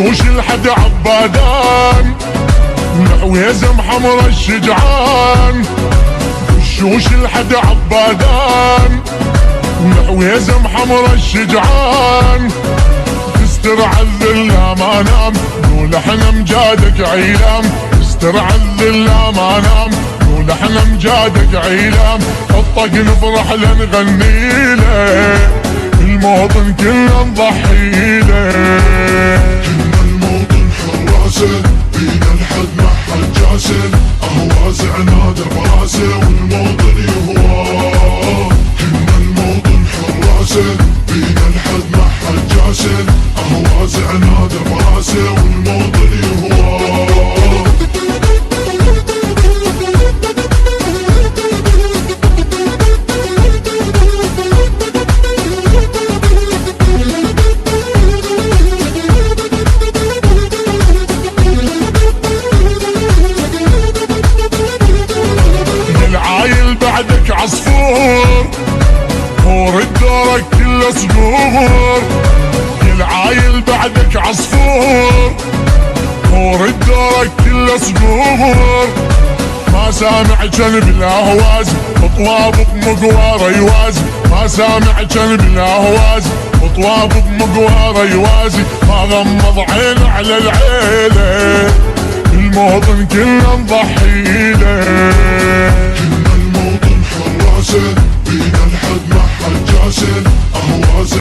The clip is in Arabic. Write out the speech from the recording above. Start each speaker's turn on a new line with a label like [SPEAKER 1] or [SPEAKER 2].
[SPEAKER 1] وش الحد عبادان والعويزم حمر الشجعان. وش الحد عبادان والعويزم حمر الشجعان. تستر عالذلة ما نام نقول احنا مجادك عيلام. تستر عالذلة ما نام نقول احنا مجادك عيلام. الطق نفرح لنغني له الموطن كله نضحي له.
[SPEAKER 2] كنا الموطن حراسه بينا الحد ما حد جاسه. اهوازع نادر براسه والموطن يهواه. كنا الموطن حراسه بينا الحد ما حد جاسه. اهوازع نادر براسه والموطن يهواه.
[SPEAKER 1] بعدك عصفور ورد دورك كله صقور. العايل بعدك عصفور ورد دورك كله صقور. ما سامع جنب الاهواز بطواب بمقوار يوازي. ما سامع جنب الاهواز بطواب بمقوار يوازي. ما غمض عين على العيله الموطن كله نضحي له.
[SPEAKER 2] بينا الحد ما حد جاسل. اهوازه